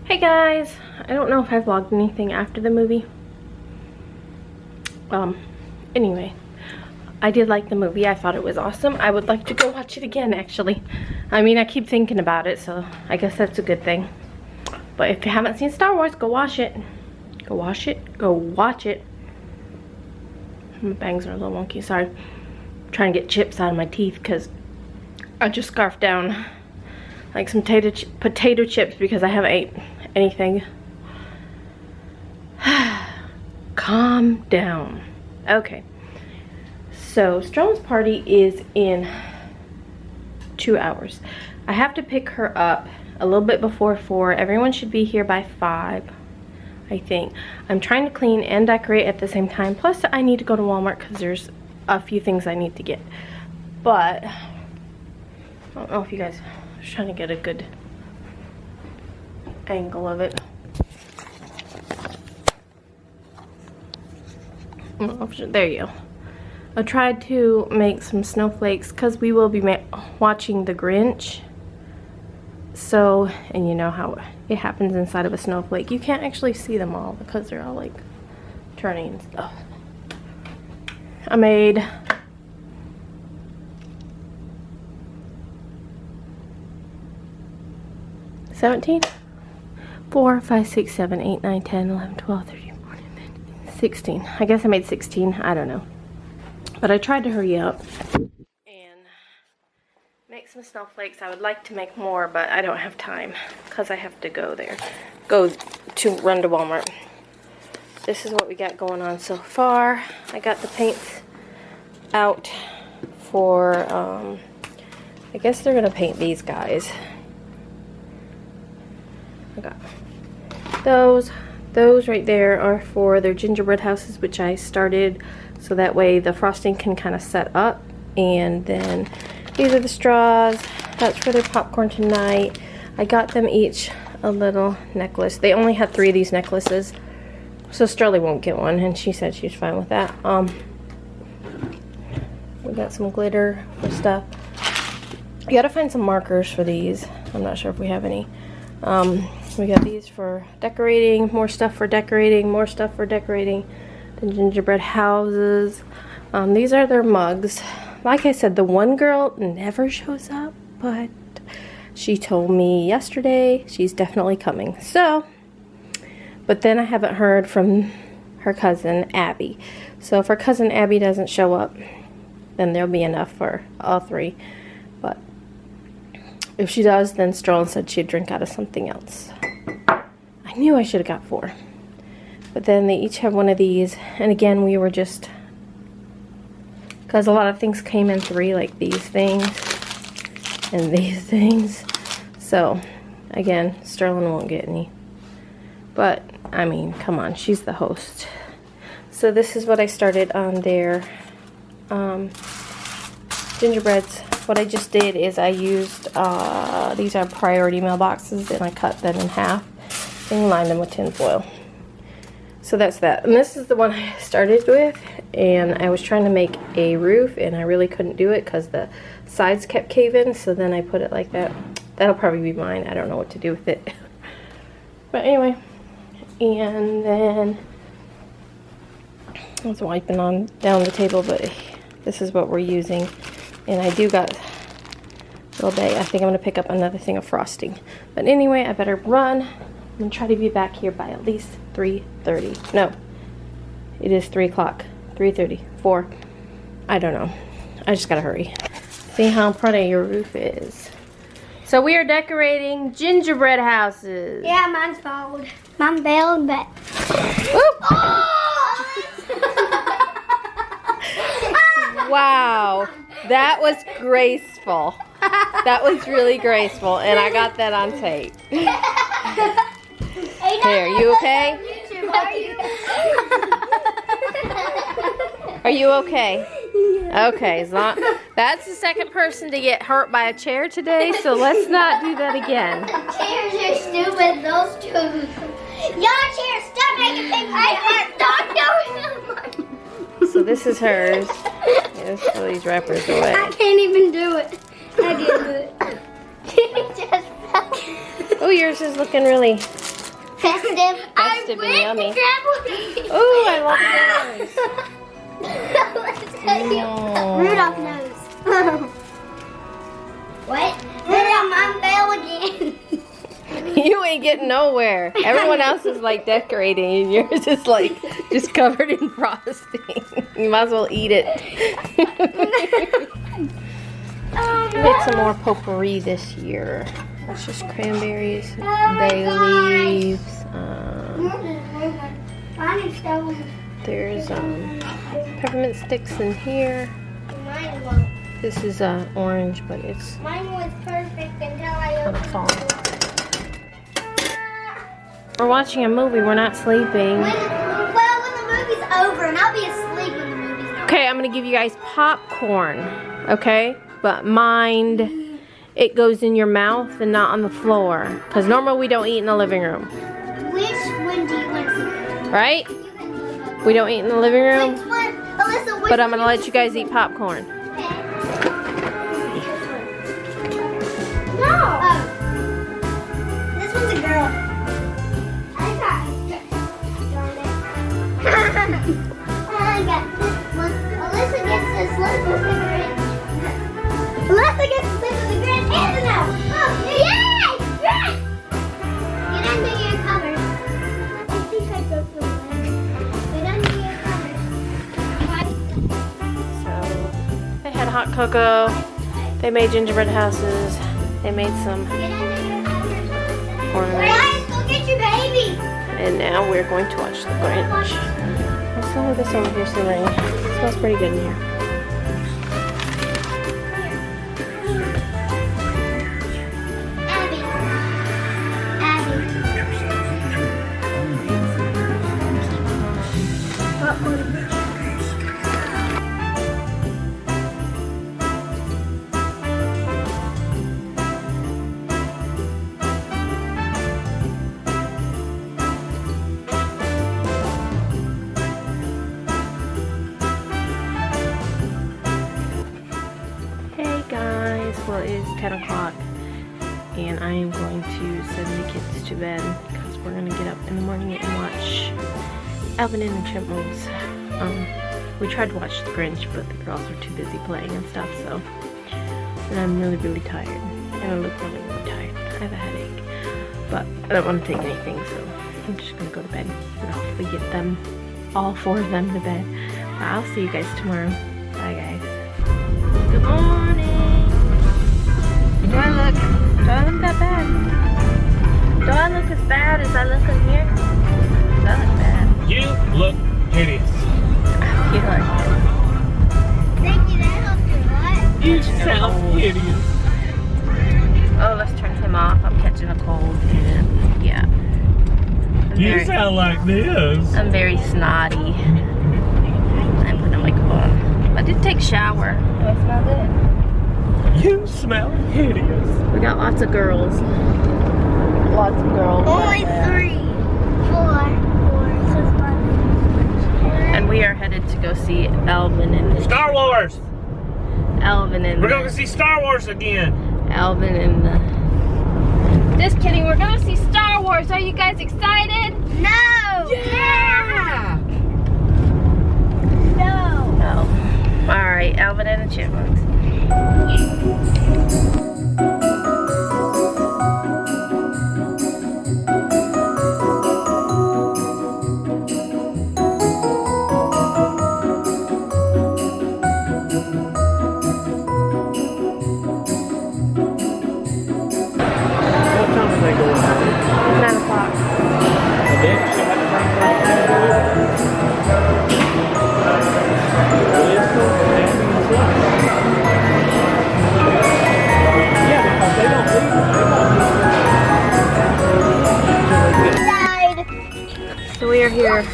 Hey guys, I don't know if I vlogged anything after the movie. Anyway, I did like the movie. I thought it was awesome. I would like to go watch it again, actually. I mean, I keep thinking about it, so I guess that's a good thing. But if you haven't seen Star Wars, go watch it. Go watch it. Go watch it. My bangs are a little wonky, sorry. I'm trying to get chips out of my teeth because I just scarfed down like some potato chips because I haven't ate anything. Calm down. Okay. So Sterling's party is in 2 hours. I have to pick her up a little bit before 4. Everyone should be here by 5, I think. I'm trying to clean and decorate at the same time. Plus I need to go to Walmart because there's a few things I need to get. But I don't know if you guys, I was trying to get a good angle of it. There you go. I tried to make some snowflakes because we will be watching the Grinch. So, and you know how it happens inside of a snowflake. You can't actually see them all because they're all like turning and stuff. I made 17, 4, 5, 6, 7, 8, 9, 10, 11, 12, 13, 14, 15, 16. I guess I made 16. I don't know. But I tried to hurry up and make some snowflakes. I would like to make more, but I don't have time because I have to go there. Run to Walmart. This is what we got going on so far. I got the paints out for, I guess they're going to paint these guys. I got those right there are for their gingerbread houses, which I started so that way the frosting can kind of set up. And then these are the straws. That's for their popcorn tonight. I got them each a little necklace. They only had 3 of these necklaces, so Sterlie won't get one, and she said she's fine with that. We got some glitter for stuff. You gotta find some markers for these. I'm not sure if we have any. We got these for decorating, more stuff for decorating, more stuff for decorating the gingerbread houses. These are their mugs. Like I said, the one girl never shows up, but she told me yesterday she's definitely coming. So, but then I haven't heard from her cousin Abby. So if her cousin Abby doesn't show up, then there'll be enough for all 3. But if she does, then Sterling said she'd drink out of something else. I knew I should have got 4. But then they each have one of these. And again, we were just, because a lot of things came in 3, like these things and these things. So, again, Sterling won't get any. But, I mean, come on, she's the host. So this is what I started on their gingerbreads. What I just did is I used, these are priority mailboxes, and I cut them in half and lined them with tin foil. So that's that. And this is the one I started with, and I was trying to make a roof, and I really couldn't do it because the sides kept caving, so then I put it like that. That'll probably be mine. I don't know what to do with it. But anyway, and then I was wiping down the table, but this is what we're using. And I do got a little bag. I think I'm going to pick up another thing of frosting. But anyway, I better run and try to be back here by at least 3:30. No, it is 3 o'clock. 3:30, 4. I don't know. I just got to hurry. See how pretty your roof is. So we are decorating gingerbread houses. Yeah, mine's bald. Mine bald, but... Oh! Wow, that was graceful. That was really graceful, and I got that on tape. Here, you okay? Are you okay? Okay, that's the second person to get hurt by a chair today, so let's not do that again. Chairs are stupid, those 2. Your chair, stop making things. Stop doing them. So this is hers. Let's throw these wrappers away. I can't even do it. I didn't do it. It just fell. Oh, yours is looking really Festive. Festive and yummy. Ooh, Ooh, I love those. Rudolph knows. What? Rudolph, mine fell again. You ain't getting nowhere. Everyone else is like decorating and yours is like just covered in frosting. You might as well eat it. Made some more potpourri this year. That's just cranberries, bay leaves. There's peppermint sticks in here. Mine won't. This is orange, but it's Mine was perfect until I kind of opened fall. We're watching a movie. We're not sleeping. when the movie's over, and I'll be asleep when the movie's over. Okay, I'm gonna give you guys popcorn. Okay, but mind it goes in your mouth and not on the floor, because normally we don't eat in the living room, Which one do you want to see? right? You can look up. We don't eat in the living room, Which one? Alyssa, which but I'm gonna one let you guys eat popcorn. No! This one's a girl. I got this one. Alyssa gets to sleep with the Grinch. Alyssa gets to sleep with the Grinch and the nose. Oh, yay! Grinch! Get under your covers. I think I broke the one. Get under your covers. So they had hot cocoa. They made gingerbread houses. They made some Get under your covers. ornaments. Guys, go get your baby. And now we're going to watch the Grinch. There's some of this over here simmering. It smells pretty good in here. Abby. Abby. Hey guys, well it is 10 o'clock and I am going to send the kids to bed because we're going to get up in the morning and watch Alvin and the Chipmunks. We tried to watch the Grinch, but the girls were too busy playing and stuff, so. And I'm really, really tired. And I look really, really tired. I have a headache. But I don't want to take anything, so I'm just going to go to bed and hopefully get them, all 4 of them to bed. I'll see you guys tomorrow. Bye guys. Good morning. Do I look that bad? Do I look as bad as I look in here? Do I look bad? You look hideous. You look Thank you, that helped a lot. You sound hideous. Oh, let's turn him off. I'm catching a cold and yeah. You sound like this. I'm very snotty. I'm putting my coat on. I did take a shower. Do I smell good? You smell hideous. We got lots of girls. Lots of girls. Only 3, 4. And we are headed to go see Alvin and Star Wars. Alvin and We're going to see Star Wars again. Alvin and the. Just kidding. We're gonna see Star Wars. Are you guys excited? No! Yeah. No! Oh. All right, Alvin and the Chipmunks. What time are they going home? 9 o'clock. And then she had to bring Yeah, because they don't leave. They won't Died. So we are here.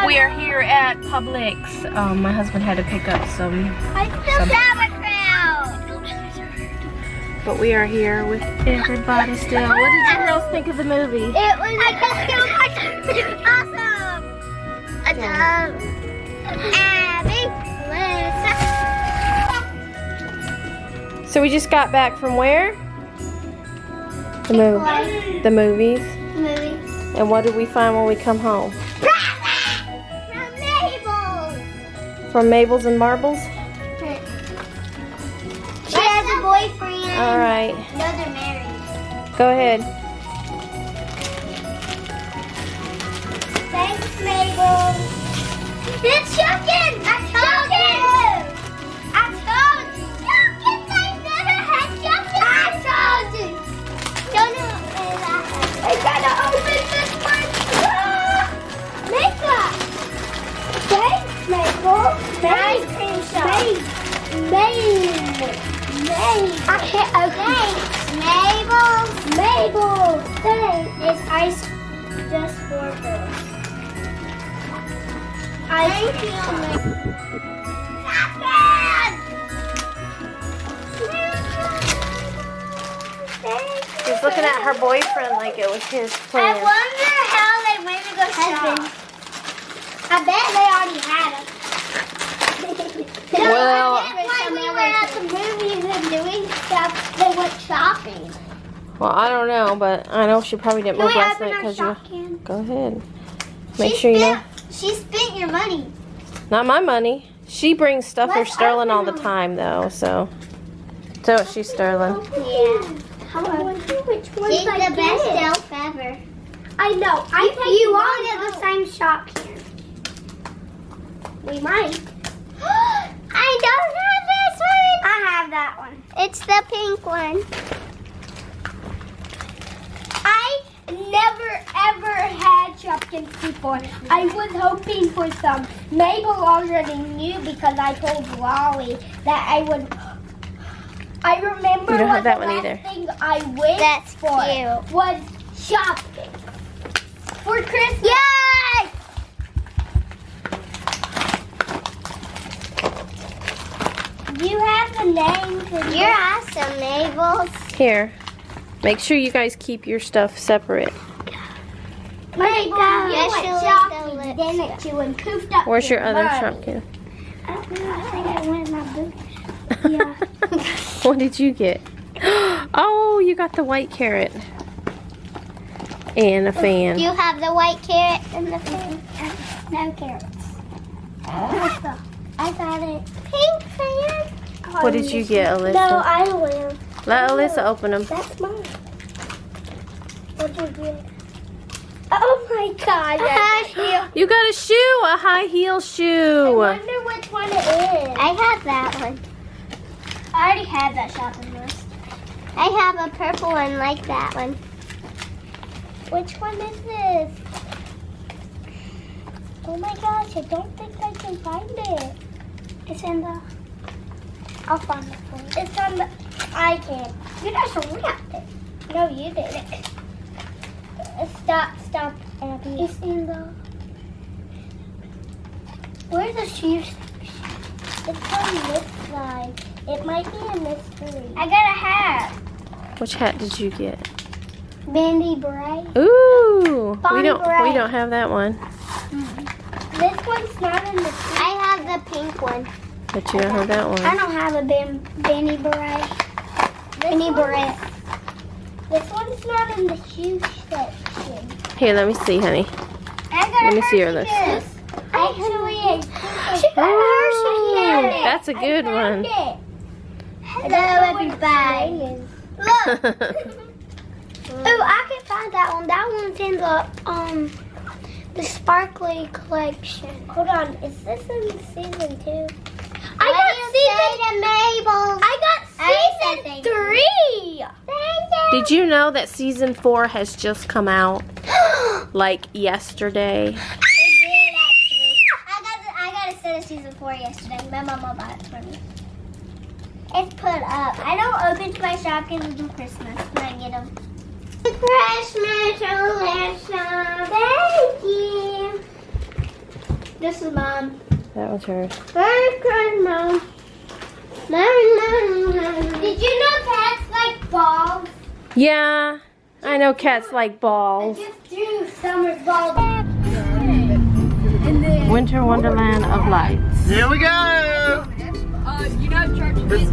We are here at Publix. My husband had to pick up some, I still sauerkraut. but we are here with everybody still. What did you girls think of the movie? It was awesome. Abby, Melissa. So we just got back from where? The movies. movies. And what do we find when we come home? From Mabel's. From Mabel's and Marbles? She has a boyfriend. All right. No, they're married. Go ahead. Thanks, Mabel. It's Shopkins! I told you! I told you! Shopkins, I never had Shopkins! I told you! Don't know where that is. I gotta open this one! Ah! Makeup! Thanks, Mabel! Ice cream shop! Mabel! I can't open Mabel! Thanks! It's ice just for girls. Thank you. She's looking at her boyfriend like it was his I plan. wonder how they went to go shop. I bet they already had them. Well- when we were at the movies and doing stuff, they went shopping. Well, I don't know, but I know she probably didn't Can move we last open night our because you. Shopkins? Go ahead. Make sure you know. She spent your money. Not my money. She brings stuff for Let's Sterling all the open time, though. So she's Sterling. Yeah. I wonder which ones She's the best elf ever. I know. I think you all get the same shop here. We might. I don't have this one. I have that one. It's the pink one. I never ever had Shopkins before. I was hoping for some. Mabel already knew because I told Wally that I would. I remember You don't have that the one last either. thing I wished for was Shopkins for Christmas. Yay! You have the name. You're awesome, Mabel. Here. Make sure you guys keep your stuff separate. Mabel, yes, you went shopping, didn't you? And poofed up. Where's your other money. Shopkin? I don't know. I think I went in my boots. Yeah. What did you get? Oh, you got the white carrot. And a fan. You have the white carrot and the fan. No carrots. I got it. Pink fan. What did you get, Alyssa? No, I will. Let Alyssa open them. That's mine. What'd you get? Oh my God. A high heel. You got a shoe, a high heel I shoe. wonder which one it is. I have that one. I already had that shopping list. I have a purple one like that one. Which one is this? Oh my gosh, I don't think I can find it. It's in the... I'll find it for you. It's on the... I can. You just wrapped it. No, you didn't. Stop, Abby. It's in the... Where's the shoe section? It's on this side. It might be a mystery. I got a hat. Which hat did you get? Bandy Bray. Ooh, Bonnie we Bray. don't have that one. This one's not in the... I have the pink one. But you don't have that I one. don't have a Bandy Beret. Bandy Beret. This one's not in the shoe section. Here, let me see, honey. Let me see your list. Actually, Ooh, that's a good one. Hello, everybody. Look. Oh, I can find that one. That one's in the sparkly collection. Hold on, is this in season 2? I got season 3. Did you know that season 4 has just come out? Like yesterday. It did actually. I got a set of season 4 yesterday. My mama bought it for me. It's put up. I don't open my Shopkins until Christmas when I get them. Christmas, Alyssa. Thank you. This is Mom. That was hers. Merry Christmas. Did you know cats like balls? Yeah, I know cats like balls. I just drew summer balls. Winter Wonderland of Lights. Here we go! You know, church did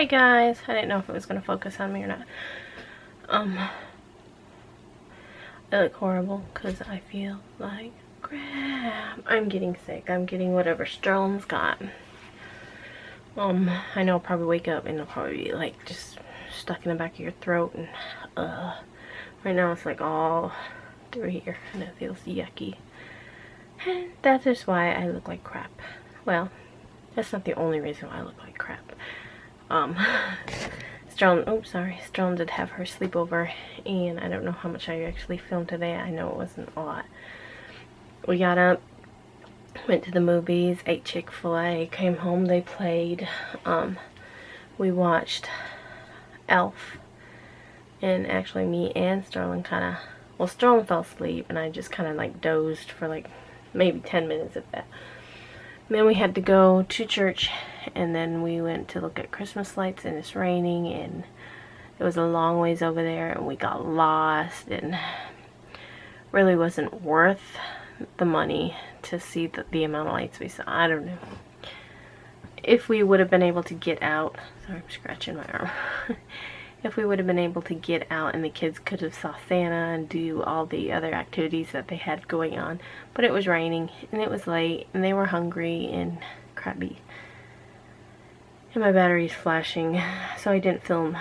Hey guys, I didn't know if it was gonna focus on me or not. I look horrible because I feel like crap. I'm getting sick. I'm getting whatever Sterling's got. I know I'll probably wake up and it'll probably be like just stuck in the back of your throat and right now it's like all through here and it feels yucky. And that is why I look like crap. Well, that's not the only reason why I look like crap. Sterling did have her sleepover, and I don't know how much I actually filmed today. I know it wasn't a lot. We got up, went to the movies, ate Chick-fil-A, came home, they played. We watched Elf, and actually me and Sterling Sterling fell asleep, and I just kind of like dozed for like maybe 10 minutes of that. And then we had to go to church, and then we went to look at Christmas lights, and it's raining, and it was a long ways over there, and we got lost, and really wasn't worth the money to see the amount of lights we saw. I don't know. If we would have been able to get out, sorry, I'm scratching my arm. If we would have been able to get out and the kids could have saw Santa and do all the other activities that they had going on. But it was raining and it was late and they were hungry and crabby. And my battery's flashing, so I didn't film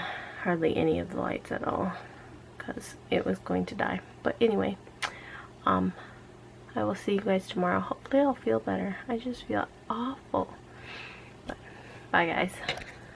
hardly any of the lights at all because it was going to die. But anyway, I will see you guys tomorrow. Hopefully I'll feel better. I just feel awful. But bye guys.